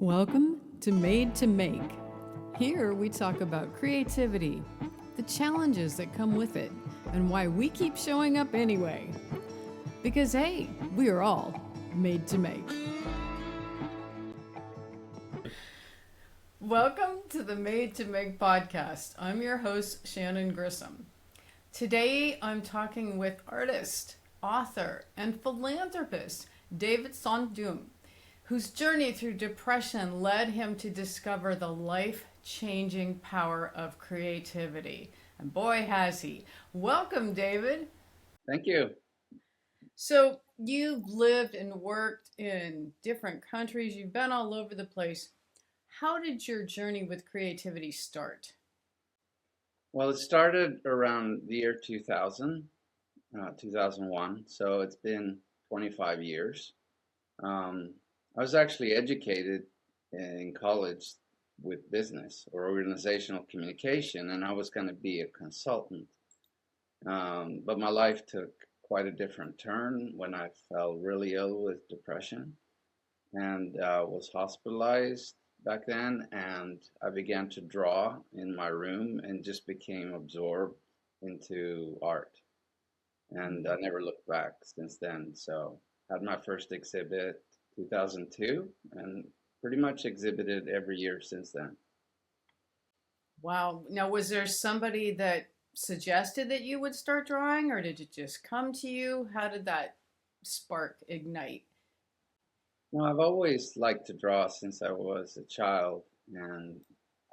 Welcome to Made to Make. Here we talk about creativity, the challenges that come with it, and why we keep showing up anyway. Because hey, we are all made to make. Welcome to the Made to Make podcast. I'm your host, Shannon Grissom. Today I'm talking with artist, author, and philanthropist David Sandum, whose journey through depression led him to discover the life-changing power of creativity. And boy, has he. Welcome, David. Thank you. So you've lived and worked in different countries. You've been all over the place. How did your journey with creativity start? Well, it started around the year 2000, 2001. So it's been 25 years. I was actually educated in college with business or organizational communication, and I was going to be a consultant. But my life took quite a different turn when I fell really ill with depression and was hospitalized back then. And I began to draw in my room and just became absorbed into art. And I never looked back since then. So had my first exhibit 2002 and pretty much exhibited every year since then. Wow. Now, was there somebody that suggested that you would start drawing, or did it just come to you? How did that spark ignite? Well, I've always liked to draw since I was a child, and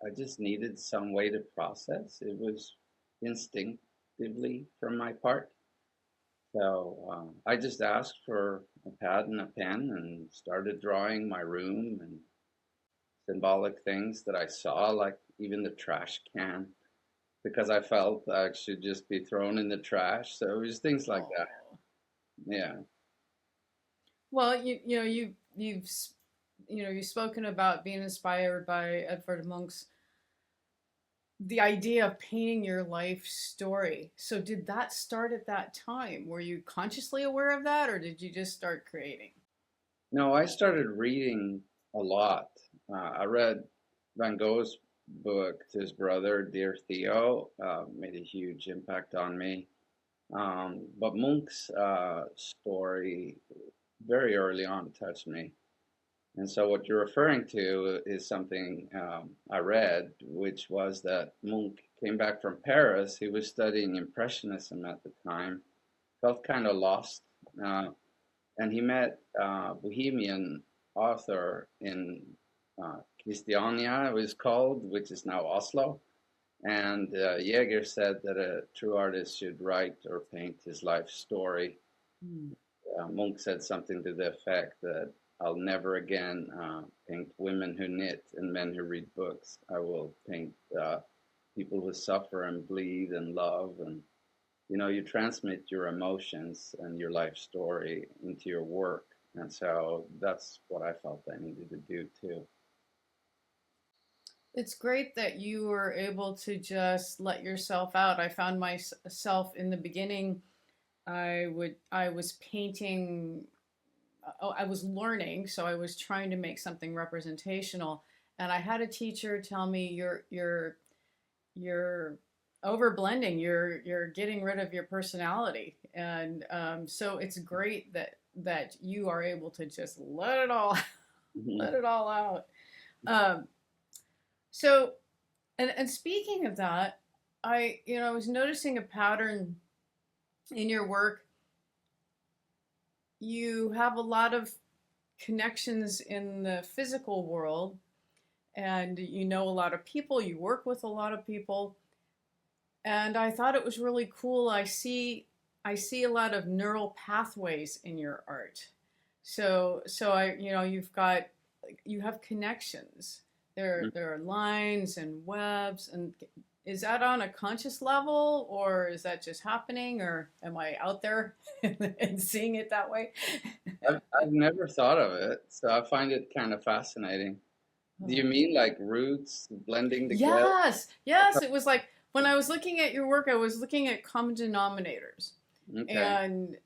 I just needed some way to process. It was instinctively from my part. So I just asked for a pad and a pen and started drawing my room and symbolic things that I saw, like even the trash can, because I felt I should just be thrown in the trash. So it was things like that. Yeah. Well, you've spoken about being inspired by Edvard Munch's the idea of painting your life story. So did that start at that time? Were you consciously aware of that, or did you just start creating? No, I started reading a lot. I read Van Gogh's book to his brother, Dear Theo, made a huge impact on me. But Munch's story very early on touched me. And so what you're referring to is something I read, which was that Munch came back from Paris. He was studying Impressionism at the time, felt kind of lost, and he met a Bohemian author in Christiania, it was called, which is now Oslo. And Jaeger said that a true artist should write or paint his life story. Munch said something to the effect that I'll never again paint women who knit and men who read books. I will paint people who suffer and bleed and love. And, you transmit your emotions and your life story into your work. And so that's what I felt I needed to do too. It's great that you were able to just let yourself out. I found myself in the beginning, I was painting. I was learning, so I was trying to make something representational, and I had a teacher tell me you're over blending, you're getting rid of your personality, and so it's great that you are able to just let it all let it all out. So, and speaking of that, I was noticing a pattern in your work. You have a lot of connections in the physical world, and you know a lot of people, you work with a lot of people, and I thought it was really cool. I see a lot of neural pathways in your art. So you have connections. There are lines and webs, and is that on a conscious level, or is that just happening, or am I out there and seeing it that way? I've never thought of it, so I find it kind of fascinating. Do you mean like roots blending together? Yes. It was like when I was looking at your work, I was looking at common denominators. Okay. And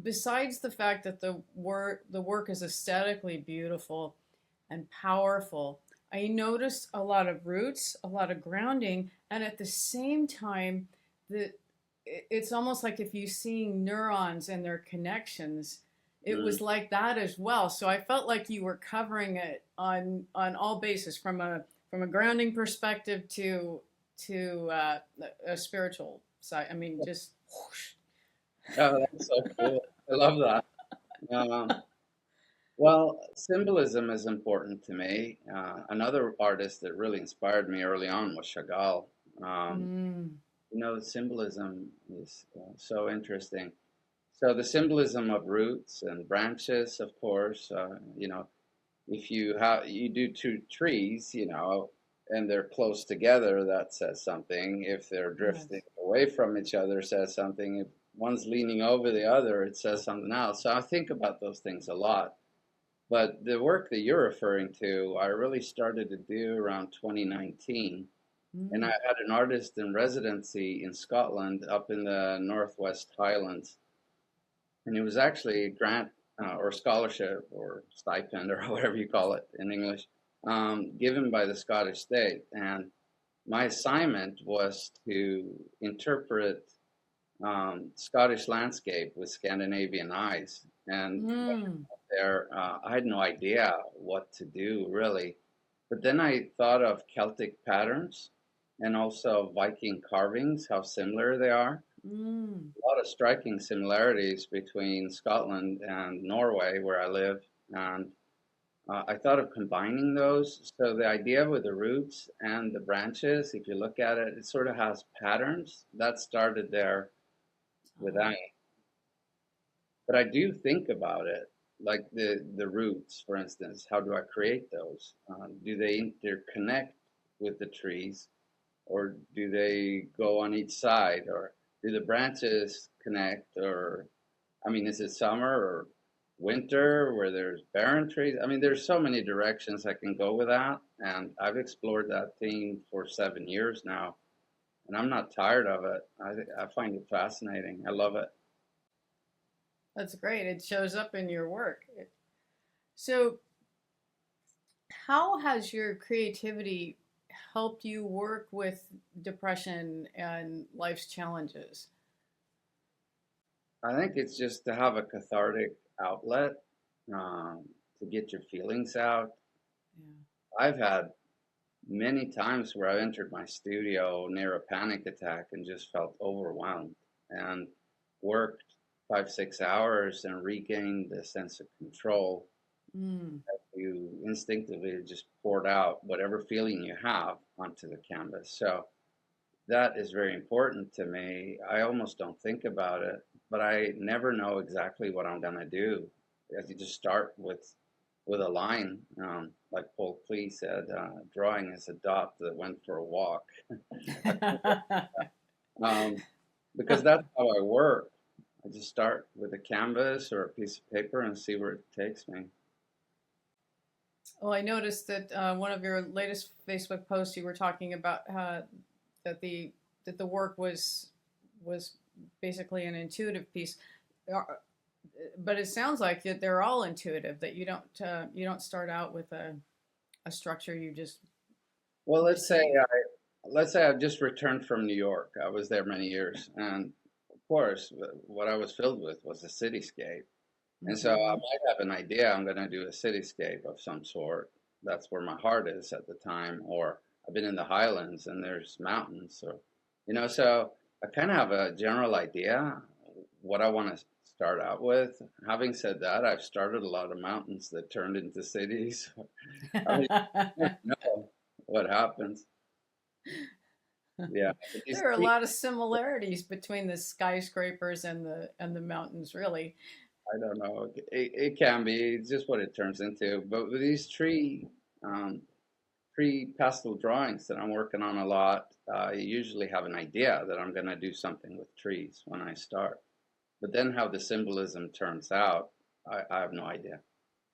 besides the fact that the work is aesthetically beautiful and powerful, I noticed a lot of roots, a lot of grounding, and at the same time, the it's almost like if you seeing neurons and their connections, it Mm. was like that as well. So I felt like you were covering it on all bases, from a grounding perspective to a spiritual side. I mean, just whoosh. Oh, that's so cool. I love that. Um, well, symbolism is important to me. Another artist that really inspired me early on was Chagall. Um, Mm, Symbolism is so interesting. So the symbolism of roots and branches, of course, if you do two trees, and they're close together, that says something. If they're drifting yes. away from each other, says something. If one's leaning over the other, it says something else. So I think about those things a lot. But the work that you're referring to, I really started to do around 2019. And I Mm, had an artist in residency in Scotland up in the Northwest Highlands. And it was actually a grant or scholarship or stipend or whatever you call it in English, given by the Scottish state. And my assignment was to interpret Scottish landscape with Scandinavian eyes. And mm. there, I had no idea what to do really. But then I thought of Celtic patterns and also Viking carvings, how similar they are. Mm. A lot of striking similarities between Scotland and Norway, where I live. And I thought of combining those. So the idea with the roots and the branches, if you look at it, it sort of has patterns. That started there with Oh. that. But I do think about it, like the roots, for instance. How do I create those? Do they interconnect with the trees, or do they go on each side, or do the branches connect? Or I mean, is it summer or winter where there's barren trees? I mean, there's so many directions I can go with that, and I've explored that theme for 7 years now, and I'm not tired of it. I find it fascinating. I love it. That's great. It shows up in your work. So, how has your creativity helped you work with depression and life's challenges? I think it's just to have a cathartic outlet, to get your feelings out. Yeah. I've had many times where I entered my studio near a panic attack and just felt overwhelmed and worked 5, 6 hours and regained the sense of control. Mm. You instinctively just poured out whatever feeling you have onto the canvas. So that is very important to me. I almost don't think about it, but I never know exactly what I'm gonna do. As you just start with a line, like Paul Klee said, drawing is a dot that went for a walk. um, because that's how I work. I just start with a canvas or a piece of paper and see where it takes me. Well, I noticed that one of your latest Facebook posts, you were talking about that the that the work was basically an intuitive piece. Uh, but it sounds like that they're all intuitive. That you don't start out with a structure. Well, You just see. let's say I've just returned from New York. I was there many years, and of course, what I was filled with was a cityscape. And so I Mm-hmm. might have an idea I'm going to do a cityscape of some sort. That's where my heart is at the time. Or I've been in the highlands and there's mountains. So I kind of have a general idea what I want to start out with. Having said that, I've started a lot of mountains that turned into cities. I mean, you never know what happens. Yeah. But these There are a trees, lot of similarities between the skyscrapers and the mountains, really. I don't know. It can be. It's just what it turns into. But with these um, pre-pastel drawings that I'm working on a lot, I usually have an idea that I'm going to do something with trees when I start. But then how the symbolism turns out, I have no idea.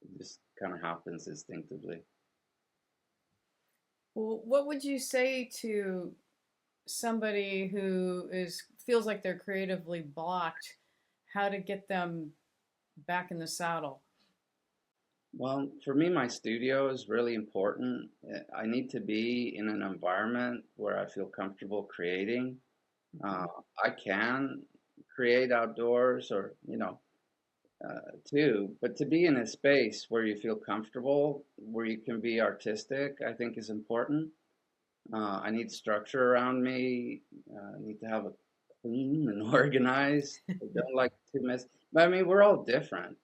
It just kind of happens instinctively. Well, what would you say to somebody who is feels like they're creatively blocked? how to get them back in the saddle? Well, for me, my studio is really important. I need to be in an environment where I feel comfortable creating. Uh, I can create outdoors or, too, but to be in a space where you feel comfortable, where you can be artistic, I think is important. I need structure around me. I need to have a clean and organized. I don't like too messy. But I mean, we're all different.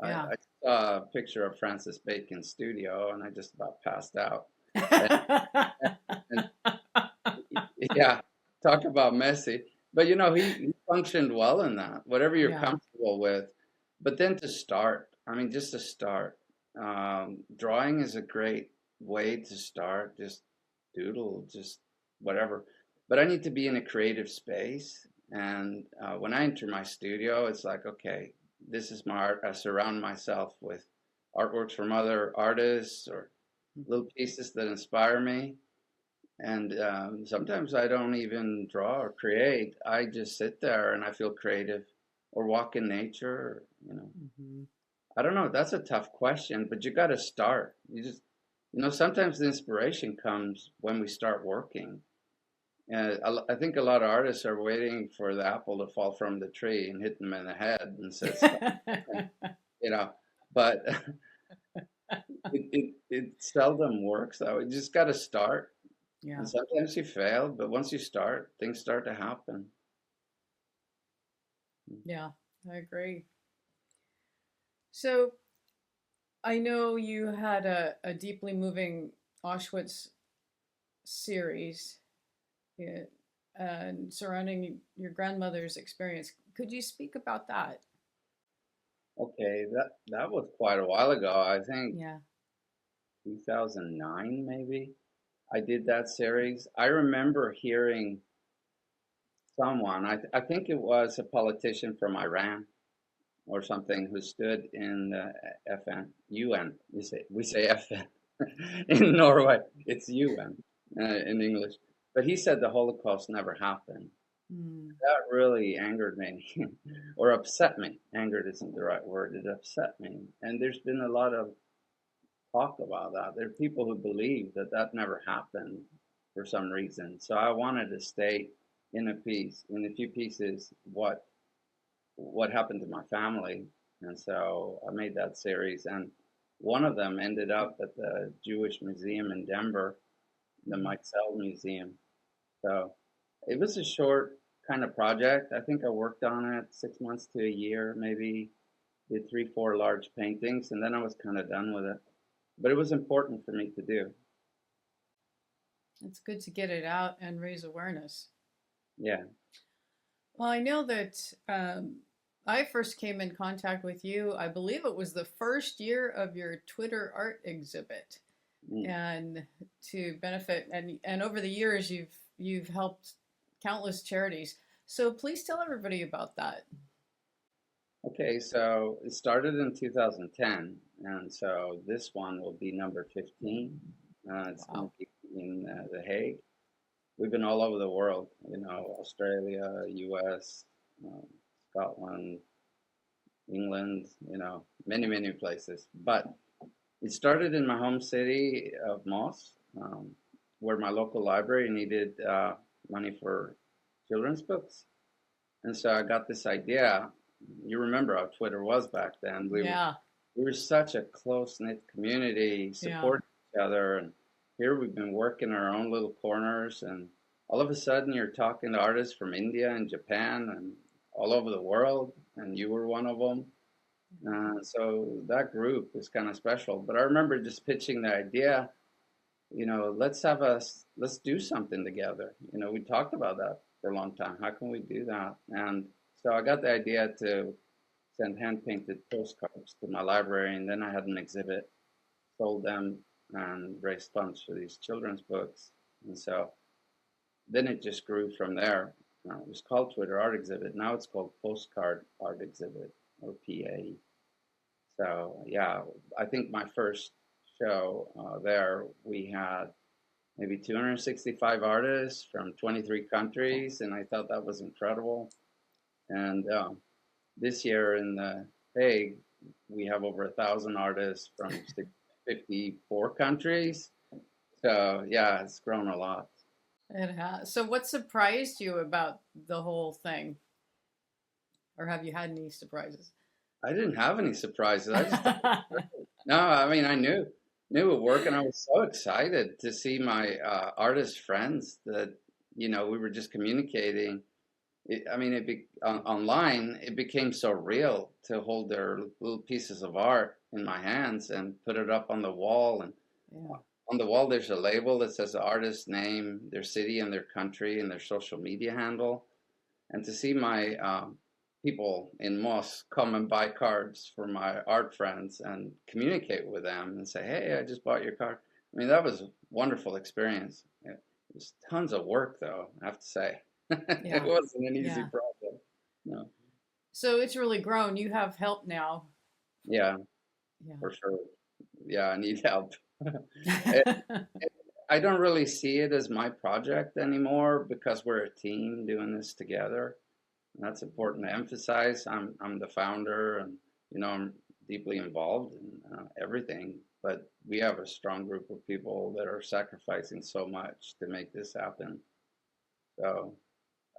Yeah. I saw a picture of Francis Bacon's studio, and I just about passed out. And, and yeah, talk about messy. But he functioned well in that, whatever you're Yeah. comfortable with. But then to start, I mean, just to start, drawing is a great way to start. Just doodle, just whatever. But I need to be in a creative space. And when I enter my studio, it's like, okay, this is my art. I surround myself with artworks from other artists or little pieces that inspire me. And sometimes I don't even draw or create. I just sit there and I feel creative or walk in nature. Mhm. I don't know. That's a tough question, but you got to start. Sometimes the inspiration comes when we start working. And I think a lot of artists are waiting for the apple to fall from the tree and hit them in the head and says, "Stop," you know, but it seldom works though. You just got to start. Yeah. And sometimes you fail, but once you start, things start to happen. Yeah, I agree. So I know you had a deeply moving Auschwitz series, yeah, and surrounding your grandmother's experience. Could you speak about that? Okay, that was quite a while ago. I think Yeah. 2009 maybe. I did that series. I remember hearing someone, I think it was a politician from Iran or something who stood in the FN, UN. We say FN in Norway. It's UN in English. But he said the Holocaust never happened. Mm. That really angered me or upset me. Angered isn't the right word. It upset me. And there's been a lot of talk about that. There are people who believe that that never happened for some reason. So I wanted to state in a few pieces, what happened to my family. And so I made that series. And one of them ended up at the Jewish Museum in Denver, the Mm. Mitzel Museum. So it was a short kind of project. I think I worked on it 6 months to a year, maybe did three, four large paintings, and then I was kind of done with it. But it was important for me to do. It's good to get it out and raise awareness. Yeah. Well, I know that I first came in contact with you, I believe it was the first year of your Twitter art exhibit. Mm. And to benefit and over the years you've helped countless charities. So please tell everybody about that. Okay, so it started in 2010, and so this one will be number 15. It's going Wow. to be in The Hague. We've been all over the world, Australia, US, um, Scotland, England, many, many places. But it started in my home city of Moss, where my local library needed money for children's books. And so I got this idea. You remember how Twitter was back then. Yeah. We were such a close knit community, Yeah. supporting each other. And here we've been working our own little corners. And all of a sudden, you're talking to artists from India and Japan and all over the world. And you were one of them. So that group is kind of special. But I remember just pitching the idea, let's do something together. We talked about that for a long time. How can we do that? And so I got the idea to send hand painted postcards to my library, and then I had an exhibit, sold them, and raised funds for these children's books. And so then it just grew from there. It was called Twitter Art Exhibit. Now it's called Postcard Art Exhibit, or PA. So yeah, I think my first show there, we had maybe 265 artists from 23 countries, and I thought that was incredible. And this year in the Hague, we have over 1,000 artists from 54 countries. So yeah, it's grown a lot. It has. So, what surprised you about the whole thing, or have you had any surprises? I didn't have any surprises. I just no. I mean, I knew it would work, and I was so excited to see my artist friends that we were just communicating. I mean, online it became so real to hold their little pieces of art in my hands and put it up on the wall. And Yeah. on the wall, there's a label that says the artist's name, their city, and their country, and their social media handle. And to see my people in Moss come and buy cards for my art friends and communicate with them and say, "Hey, I just bought your card." I mean, that was a wonderful experience. It was tons of work, though, I have to say. It Yeah. wasn't an easy Yeah. project. No. So it's really grown. You have help now. Yeah, Yeah. for sure. Yeah, I need help. It, I don't really see it as my project anymore because we're a team doing this together. And that's important to emphasize. I'm the founder, and I'm deeply involved in everything. But we have a strong group of people that are sacrificing so much to make this happen. So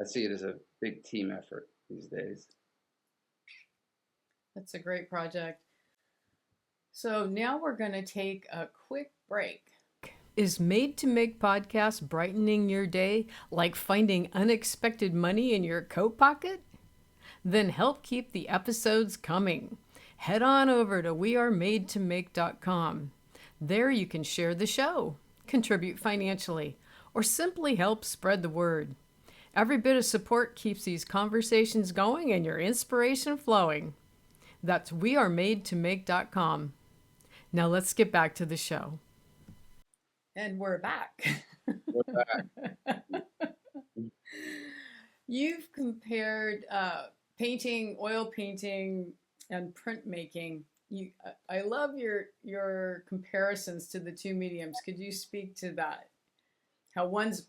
I see it as a big team effort these days. That's a great project. So now we're going to take a quick break. Is Made to Make podcast brightening your day like finding unexpected money in your coat pocket? Then help keep the episodes coming. Head on over to wearemadetoMake.com. There you can share the show, contribute financially, or simply help spread the word. Every bit of support keeps these conversations going and your inspiration flowing. That's wearemadetoMake.com. Now let's get back to the show. And we're back. We're back. You've compared painting, oil painting, and printmaking. I love your comparisons to the two mediums. Could you speak to that? How one's,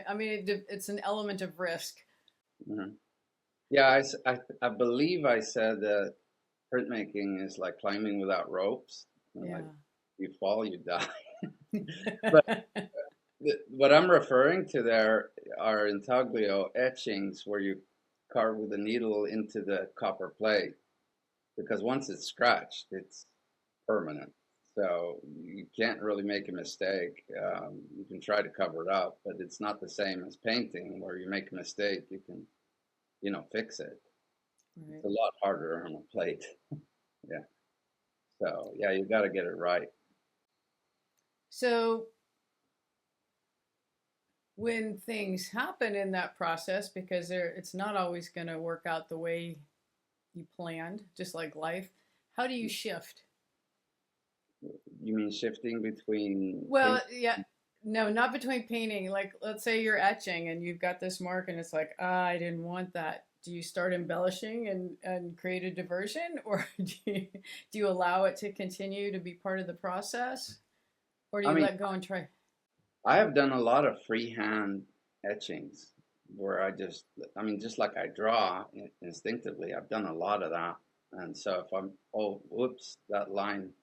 I mean, it's an element of risk. Mm-hmm. Yeah, I believe I said that printmaking is like climbing without ropes. Yeah. Like you fall, you die. But what I'm referring to there are intaglio etchings where you carve with a needle into the copper plate, because once it's scratched, it's permanent. So you can't really make a mistake. You can try to cover it up, but it's not the same as painting where you make a mistake, you can, fix it. Right. It's a lot harder on a plate. Yeah. So yeah, you got to get it right. So when things happen in that process, because it's not always going to work out the way you planned, just like life, how do you shift? You mean shifting between? Well, yeah, no, not between painting. Like, let's say you're etching and you've got this mark and it's like, I didn't want that. Do you start embellishing and create a diversion, or do you allow it to continue to be part of the process, or do you let go and try? I have done a lot of freehand etchings where just like I draw instinctively, I've done a lot of that. And so if whoops, that line,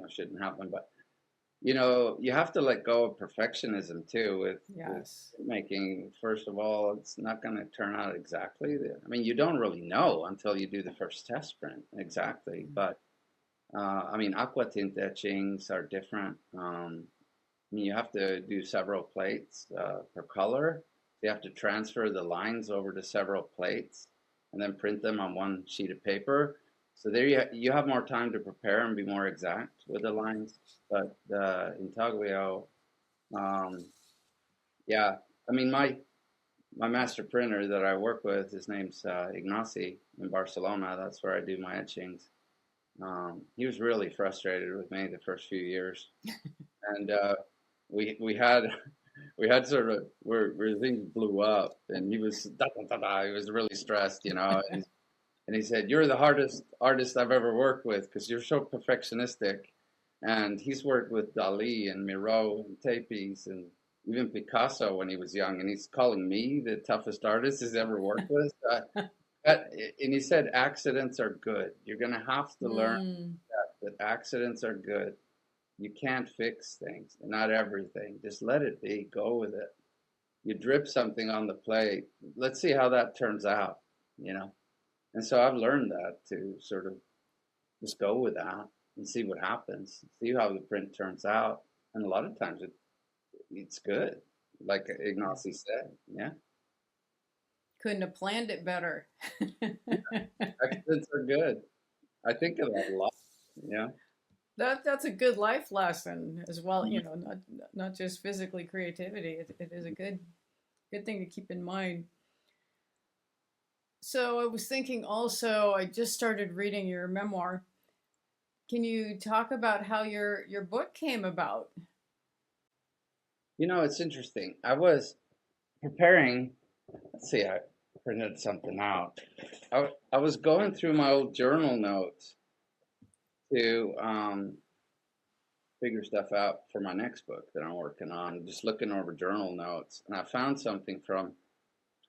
shouldn't happen. But, you have to let go of perfectionism too with making. First of all, it's not going to turn out exactly. You don't really know until you do the first test print exactly. But, aqua tint etchings are different. You have to do several plates per color. You have to transfer the lines over to several plates and then print them on one sheet of paper. So there you have more time to prepare and be more exact with the lines. But intaglio, my master printer that I work with, his name's Ignacy in Barcelona. That's where I do my etchings. He was really frustrated with me the first few years, and we had sort of where things blew up, and he was he was really stressed, and he said, "You're the hardest artist I've ever worked with because you're so perfectionistic." And he's worked with Dali and Miro and Tapes and even Picasso when he was young, and he's calling me the toughest artist he's ever worked with. I And he said accidents are good. You're going to have to learn Mm, that accidents are good. You can't fix things, not everything. Just let it be. Go with it. You drip something on the plate. Let's see how that turns out, you know. And so I've learned that to sort of just go with that and see what happens, see how the print turns out. And a lot of times it's good, like Ignacy said. Yeah, couldn't have planned it better. accidents are good. I think of that a lot. Yeah. That's a good life lesson as well. You know, not just physically creativity. It is a good thing to keep in mind. So I was thinking also, I just started reading your memoir. Can you talk about how your book came about? You know, it's interesting. I was preparing, let's see, I printed something out. I was going through my old journal notes to figure stuff out for my next book that I'm working on, just looking over journal notes. And I found something from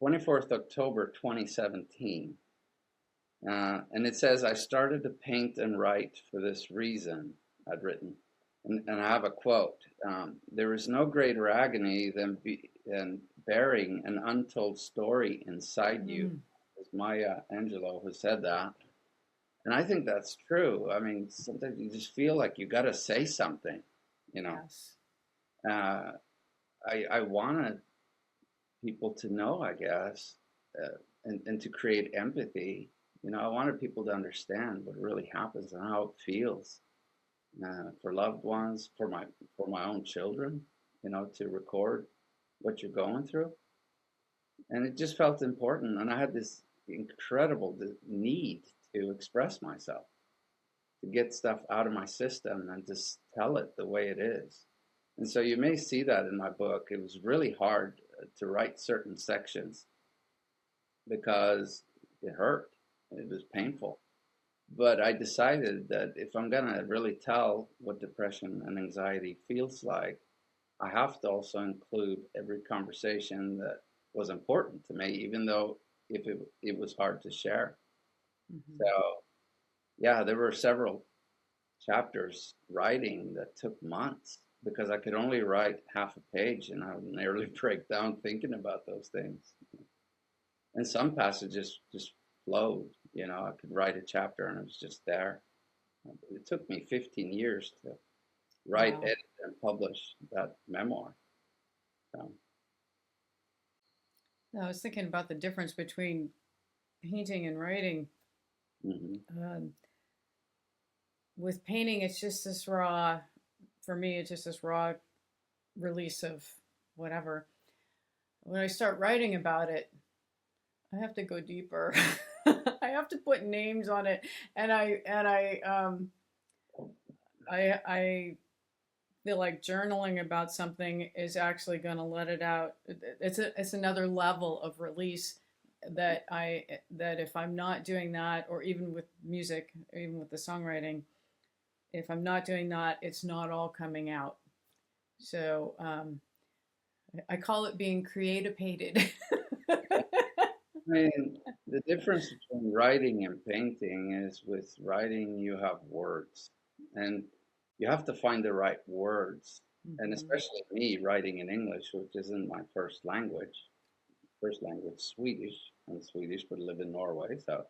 24th October 2017. And it says, I started to paint and write for this reason, I'd written. And I have a quote. There is no greater agony than bearing an untold story inside you. Mm, As Maya Angelou has said that. And I think that's true. I mean, sometimes you just feel like you got to say something, you know. yes. Uh, I wanted people to know, I guess, and to create empathy. You know, I wanted people to understand what really happens and how it feels for loved ones, for my own children. You know, to record what you're going through, and it just felt important. And I had this incredible need to express myself, to get stuff out of my system and just tell it the way it is. And so you may see that in my book. It was really hard to write certain sections because it hurt. It was painful. But I decided that if I'm going to really tell what depression and anxiety feels like, I have to also include every conversation that was important to me, even though if it was hard to share. Mm-hmm. So, yeah, there were several chapters writing that took months because I could only write half a page and I would nearly break down thinking about those things. And some passages just flowed, you know, I could write a chapter and it was just there. It took me 15 years to write, Wow. edit, and publish that memoir. So, I was thinking about the difference between painting and writing. mhm. Um, with painting, it's just this raw, for me, it's just this raw release of whatever. When I start writing about it, I have to go deeper. I have to put names on it, and I feel like journaling about something is actually going to let it out. It's another level of release that if I'm not doing that, or even with music, even with the songwriting, if I'm not doing that, it's not all coming out. So I call it being creativated. I mean, the difference between writing and painting is with writing, you have words and you have to find the right words. And Mm-hmm. especially me writing in English, which isn't my first language Swedish. I'm Swedish, but live in Norway. So,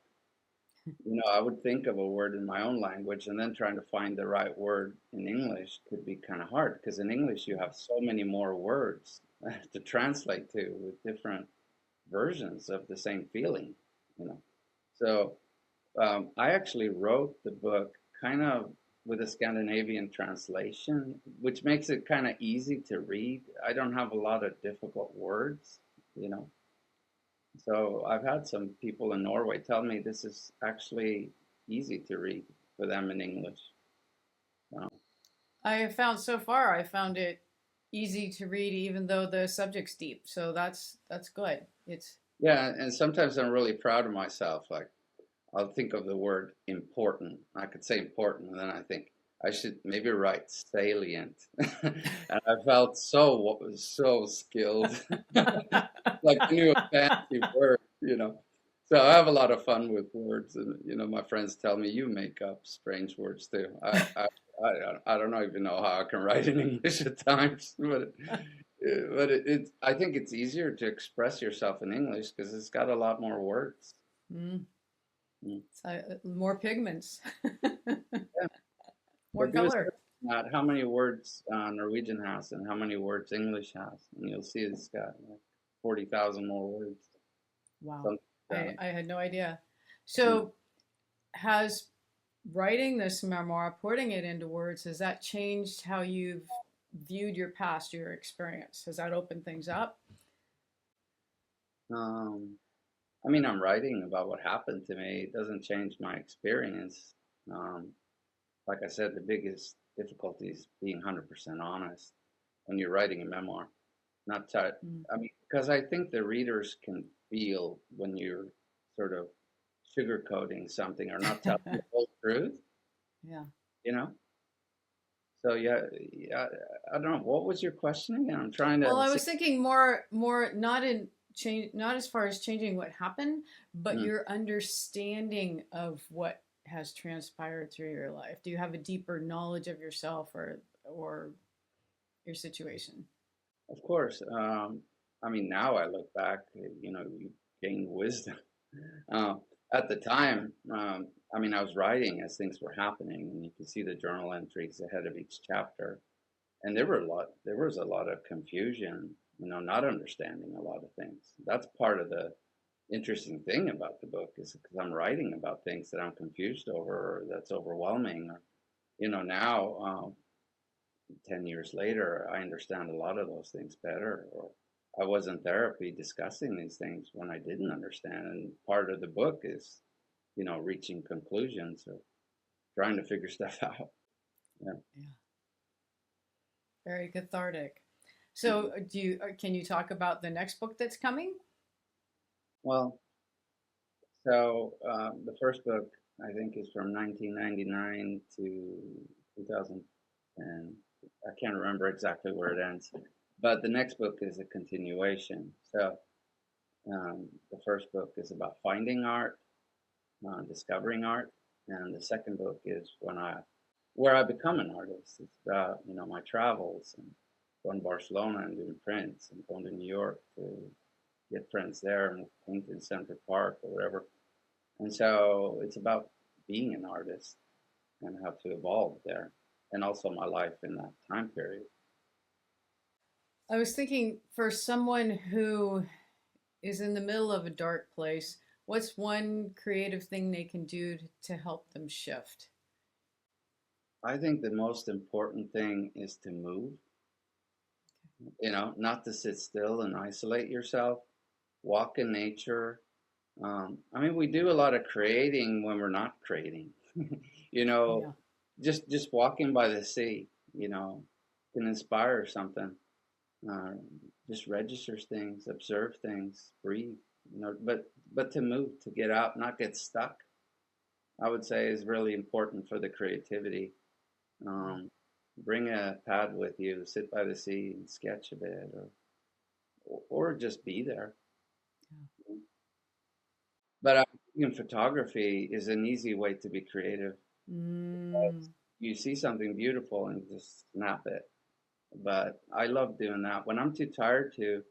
you know, I would think of a word in my own language and then trying to find the right word in English could be kind of hard because in English you have so many more words to translate to with different versions of the same feeling, you know. So I actually wrote the book kind of with a Scandinavian translation, which makes it kind of easy to read. I don't have a lot of difficult words, you know. So I've had some people in Norway tell me this is actually easy to read for them in English. So, I have found so far, I found it easy to read, even though the subject's deep. So that's good. It's yeah, and sometimes I'm really proud of myself. Like I'll think of the word important. I could say important, and then I think I should maybe write salient. And I felt so skilled, like I knew a fancy word, you know. So I have a lot of fun with words, and my friends tell me you make up strange words too. I don't even know how I can write in English at times, but I think it's easier to express yourself in English because it's got a lot more words. Mm. Mm. So, more pigments, Yeah. more But do a color. search on that, how many words Norwegian has and how many words English has, and you'll see it's got like 40,000 more words. Wow. Something like that. I had no idea. Mm. So, has writing this memoir, putting it into words, has that changed how you've viewed your past, your experience? Has that opened things up? Um, I mean, I'm writing about what happened to me. It doesn't change my experience. Um, like I said, the biggest difficulty is being 100% honest when you're writing a memoir. Not to, Mm. I mean, because I think the readers can feel when you're sort of sugarcoating something or not telling the whole truth, Yeah. you know? So yeah, I don't know. What was your question again? I'm trying Well, to I see. was thinking more not in change, not as far as changing what happened, but Mm. your understanding of what has transpired through your life. Do you have a deeper knowledge of yourself or your situation? Of course. I mean, now I look back, you gain wisdom. Uh, at the time, I mean, I was writing as things were happening, and you can see the journal entries ahead of each chapter. And there was a lot of confusion, not understanding a lot of things. That's part of the interesting thing about the book is because I'm writing about things that I'm confused over or that's overwhelming. Or, now 10 years later, I understand a lot of those things better. Or I was in therapy discussing these things when I didn't understand. And part of the book is, reaching conclusions or trying to figure stuff out. Yeah. Yeah, very cathartic. So, can you talk about the next book that's coming? Well, so the first book, I think, is from 1999 to 2010. I can't remember exactly where it ends, but the next book is a continuation. So the first book is about finding art, discovering art, and the second book is where I become an artist. It's about my travels and going to Barcelona and doing prints and going to New York to get prints there and paint in Central Park or whatever. And so it's about being an artist and how to evolve there, and also my life in that time period. I was thinking for someone who is in the middle of a dark place, what's one creative thing they can do to help them shift? I think the most important thing is to move, not to sit still and isolate yourself, walk in nature. I mean, we do a lot of creating when we're not creating, you know, Yeah. just walking by the sea, can inspire something. Uh, just registers things, observe things, breathe, but to move, to get out, not get stuck, I would say is really important for the creativity. Um, Bring a pad with you, sit by the sea and sketch a bit, or just be there. But in photography is an easy way to be creative. Mm, You see something beautiful and just snap it. But I love doing that when I'm too tired to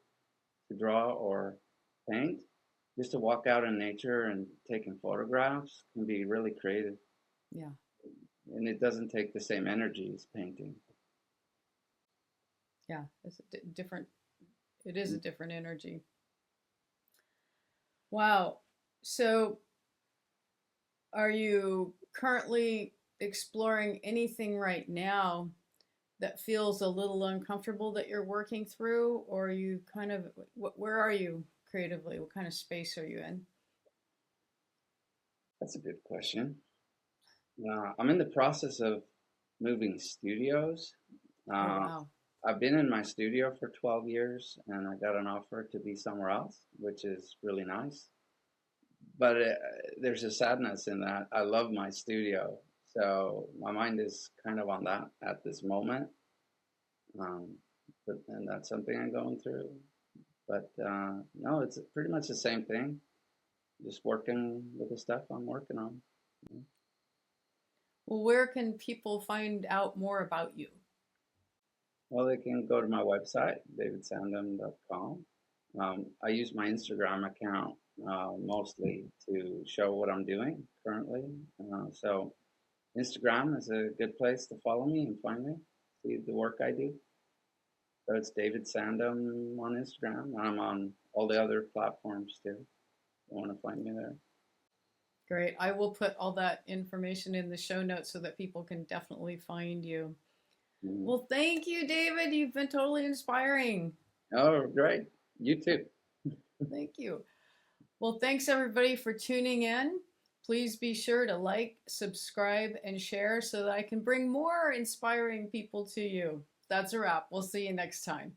draw or paint. Just to walk out in nature and taking photographs can be really creative, yeah. and it doesn't take the same energy as painting. Yeah. It's a different. It is a different energy. Wow. So, are you currently exploring anything right now that feels a little uncomfortable that you're working through, or are you kind of where are you creatively? What kind of space are you in? That's a good question. I'm in the process of moving studios. Oh Uh, wow. I've been in my studio for 12 years and I got an offer to be somewhere else, which is really nice. But there's a sadness in that. I love my studio. So my mind is kind of on that at this moment. Um, and that's something I'm going through. But no, it's pretty much the same thing. just working with the stuff I'm working on. Well, where can people find out more about you? Well, they can go to my website, davidsandum.com. I use my Instagram account mostly to show what I'm doing currently. So Instagram is a good place to follow me and find me, see the work I do. So it's David Sandum on Instagram. I'm on all the other platforms too. You want to find me there. Great. I will put all that information in the show notes so that people can definitely find you. Mm-hmm. Well, thank you, David. You've been totally inspiring. Oh, great. You too. Thank you. Well, thanks everybody for tuning in. Please be sure to like, subscribe, and share so that I can bring more inspiring people to you. That's a wrap. We'll see you next time.